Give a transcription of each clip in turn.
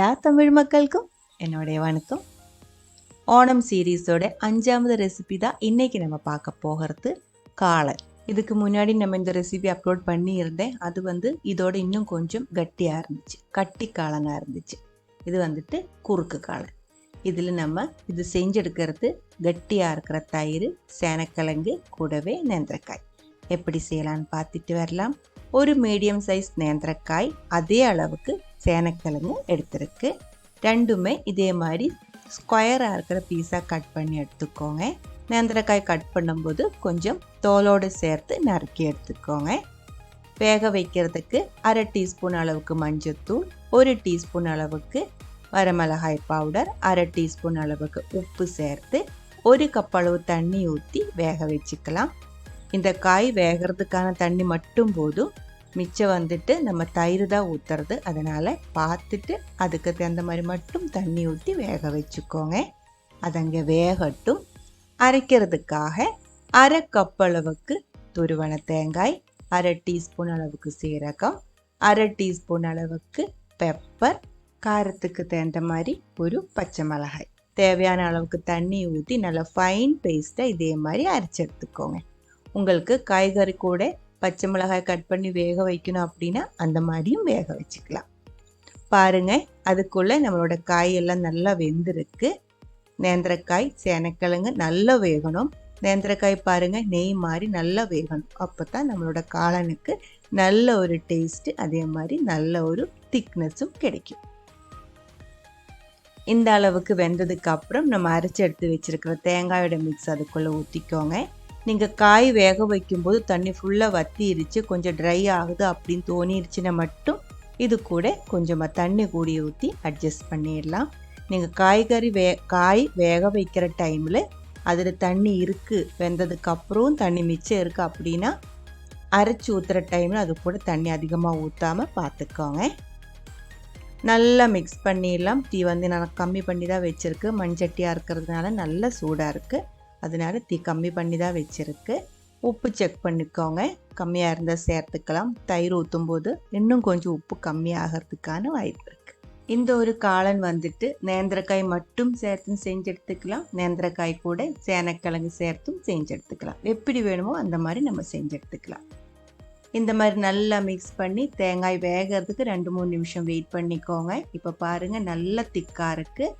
എല്ലാ തമിഴ് മക്കൾക്കും என்னுடைய வணக்கம். ஓணம் சீரீஸோட 5வது ரெசிபி தான் இன்னைக்கு நம்ம பார்க்க போகிறது காளான். இதுக்கு முன்னாடி நம்ம இந்த ரெசிபி அப்லோட் பண்ணியிருந்தேன். அது இதோட இன்னும் கொஞ்சம் கட்டியாக இருந்துச்சு, கட்டி காளானாக இருந்துச்சு. இது குறுக்கு காளான். இதில் நம்ம இது செஞ்செடுக்கிறது கட்டியாக இருக்கிற தயிர், சேனக்கிழங்கு, கூடவே நேந்திரக்காய். எப்படி செய்யலான்னு பார்த்துட்டு வரலாம். ஒரு மீடியம் சைஸ் நேந்திரக்காய், அதே அளவுக்கு சேனக்கிழங்கு எடுத்துருக்கு. ரெண்டுமே இதே மாதிரி ஸ்கொயராக இருக்கிற பீஸாக கட் பண்ணி எடுத்துக்கோங்க. நேந்திரக்காய் கட் பண்ணும்போது கொஞ்சம் தோலோடு சேர்த்து நறுக்கி எடுத்துக்கோங்க. வேக வைக்கிறதுக்கு 1/2 டீஸ்பூன் அளவுக்கு மஞ்சள்தூள், 1 டீஸ்பூன் அளவுக்கு வரமிளகாய் பவுடர், 1/2 டீஸ்பூன் அளவுக்கு உப்பு சேர்த்து 1 கப் அளவு தண்ணி ஊற்றி வேக வச்சுக்கலாம். இந்த காய் வேகிறதுக்கான தண்ணி மட்டும் போதும். மிச்சம் நம்ம தயிர் தான் ஊற்றுறது. அதனால் பார்த்துட்டு அதுக்கு தகுந்த மாதிரி மட்டும் தண்ணி ஊற்றி வேக வச்சுக்கோங்க. அதங்க வேகட்டும். அரைக்கிறதுக்காக 1/2 கப் அளவுக்கு துருவன தேங்காய், 1/2 டீஸ்பூன் அளவுக்கு சீரகம், 1/2 டீஸ்பூன் அளவுக்கு பெப்பர், காரத்துக்கு தகுந்த மாதிரி ஒரு பச்சை மிளகாய், தேவையான அளவுக்கு தண்ணி ஊற்றி நல்லா ஃபைன் பேஸ்ட்டாக இதே மாதிரி அரைச்சி எடுத்துக்கோங்க. உங்களுக்கு காய்கறி கூட பச்சை மிளகாய் கட் பண்ணி வேக வைக்கணும் அப்படின்னா அந்த மாதிரியும் வேக வச்சுக்கலாம். பாருங்கள், அதுக்குள்ளே நம்மளோட காயெல்லாம் நல்லா வெந்திருக்கு. நேந்திரக்காய், சேனக்கிழங்கு நல்லா வேகணும். நேந்திரக்காய் பாருங்கள், நெய் மாதிரி நல்லா வேகணும். அப்போ தான் நம்மளோட காளானுக்கு நல்ல ஒரு டேஸ்ட்டு, அதே மாதிரி நல்ல ஒரு திக்னஸும் கிடைக்கும். இந்த அளவுக்கு வெந்ததுக்கு அப்புறம் நம்ம அரைச்சி எடுத்து வச்சுருக்கிற தேங்காயோட மிக்ஸ் அதுக்குள்ளே ஊற்றிக்கோங்க. நீங்கள் காய் வேக வைக்கும்போது தண்ணி ஃபுல்லாக வற்றிருச்சு, கொஞ்சம் ட்ரை ஆகுது அப்படின்னு தோணிருச்சுன்னா மட்டும் இது கூட கொஞ்சமாக தண்ணி கூடி ஊற்றி அட்ஜஸ்ட் பண்ணிடலாம். நீங்கள் காய் வேக வைக்கிற டைமில் அதில் தண்ணி இருக்குது, வெந்ததுக்கப்புறம் தண்ணி மிச்சம் இருக்குது அப்படின்னா அரைச்சி ஊற்றுற டைமில் அது கூட தண்ணி அதிகமாக ஊற்றாமல் பார்த்துக்கோங்க. நல்லா மிக்ஸ் பண்ணிடலாம். தீ நான் கம்மி பண்ணி தான் வச்சுருக்கு. மண்சட்டியாக இருக்கிறதுனால நல்லா சூடாக இருக்குது, அதனால தீ கம்மி பண்ணி தான் வச்சுருக்கு. உப்பு செக் பண்ணிக்கோங்க, கம்மியாக இருந்தால் சேர்த்துக்கலாம். தயிர் ஊற்றும் போது இன்னும் கொஞ்சம் உப்பு கம்மியாகிறதுக்கான வாய்ப்பு இருக்குது. இந்த ஒரு காளான் நேந்திரக்காய் மட்டும் சேர்த்தும் செஞ்சு எடுத்துக்கலாம். நேந்திரக்காய் கூட சேனக்கிழங்கு சேர்த்தும் செஞ்சு எடுத்துக்கலாம். எப்படி வேணுமோ அந்த மாதிரி நம்ம செஞ்சு எடுத்துக்கலாம். இந்த மாதிரி நல்லா மிக்ஸ் பண்ணி தேங்காய் வேகிறதுக்கு 2-3 நிமிஷம் வெயிட் பண்ணிக்கோங்க. இப்போ பாருங்கள், நல்லா திக்காக இருக்குது.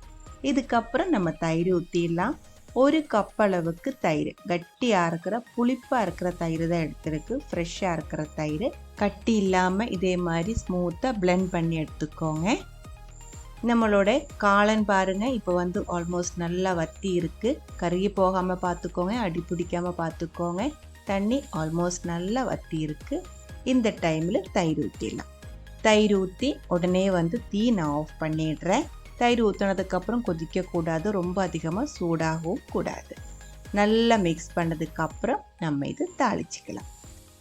இதுக்கப்புறம் நம்ம தயிர் ஊற்றிடலாம். 1 கப் அளவுக்கு தயிர், கட்டியாக இருக்கிற புளிப்பாக இருக்கிற தயிர் தான் எடுத்துருக்கு. ஃப்ரெஷ்ஷாக இருக்கிற தயிர், கட்டி இல்லாமல் இதே மாதிரி ஸ்மூத்தாக பிளெண்ட் பண்ணி எடுத்துக்கோங்க. நம்மளோட காளான் பாருங்கள், இப்போ ஆல்மோஸ்ட் நல்லா வற்றி இருக்குது. கருகி போகாமல் பார்த்துக்கோங்க, அடி பிடிக்காமல் பார்த்துக்கோங்க. தண்ணி ஆல்மோஸ்ட் நல்லா வற்றி இருக்குது. இந்த டைமில் தயிர் ஊற்றிடலாம். தயிர் ஊற்றி உடனே தீ நான் ஆஃப் பண்ணிடுறேன். தயிர் ஊற்றினதுக்கப்புறம் கொதிக்கக்கூடாது, ரொம்ப அதிகமாக சூடாகவும் கூடாது. நல்லா மிக்ஸ் பண்ணதுக்கப்புறம் நம்ம இது தாளிச்சிக்கலாம்.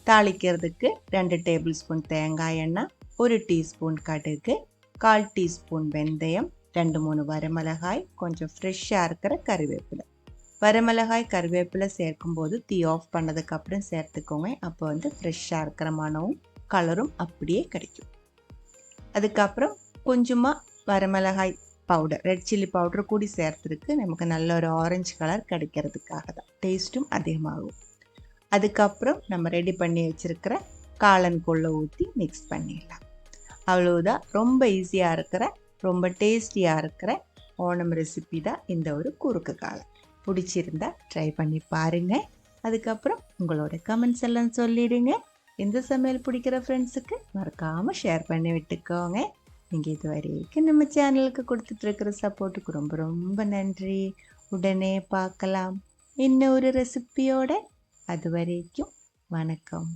தாளிக்கிறதுக்கு 2 டேபிள் ஸ்பூன் தேங்காய் எண்ணெய், 1 டீஸ்பூன் கடுகு, 1/4 டீஸ்பூன் வெந்தயம், 2-3 வரமிளகாய், கொஞ்சம் ஃப்ரெஷ்ஷாக இருக்கிற கருவேப்பிலை. வரமிளகாய் கருவேப்பிலை சேர்க்கும்போது தீ ஆஃப் பண்ணதுக்கப்புறம் சேர்த்துக்கோங்க. அப்போ ஃப்ரெஷ்ஷாக இருக்கிற மணமும் கலரும் அப்படியே கிடைக்கும். அதுக்கப்புறம் கொஞ்சமாக வரமிளகாய் பவுடர், ரெட் சில்லி பவுடர் கூடி சேர்த்துருக்கு. நமக்கு நல்ல ஒரு ஆரஞ்சு கலர் கிடைக்கிறதுக்காக தான், டேஸ்ட்டும் அதிகமாகும். அதுக்கப்புறம் நம்ம ரெடி பண்ணி வச்சுருக்கிற காளான்குள்ளே ஊற்றி மிக்ஸ் பண்ணிடலாம். அவ்வளோதான். ரொம்ப ஈஸியாக இருக்கிற, ரொம்ப டேஸ்டியாக இருக்கிற ஓணம் ரெசிபி தான் இந்த ஒரு குறுக்கு காளான். பிடிச்சிருந்தா ட்ரை பண்ணி பாருங்கள். அதுக்கப்புறம் உங்களோட கமெண்ட்ஸ் எல்லாம் சொல்லிடுங்க. இந்த சமையல் பிடிக்கிற ஃப்ரெண்ட்ஸுக்கு மறக்காமல் ஷேர் பண்ணி விட்டுக்கோங்க. நீங்கள் இது வரைக்கும் நம்ம சேனலுக்கு கொடுத்துட்ருக்கிற சப்போர்ட்டுக்கு ரொம்ப ரொம்ப நன்றி. உடனே பார்க்கலாம் இன்னொரு ரெசிபியோட. அது வரைக்கும் வணக்கம்.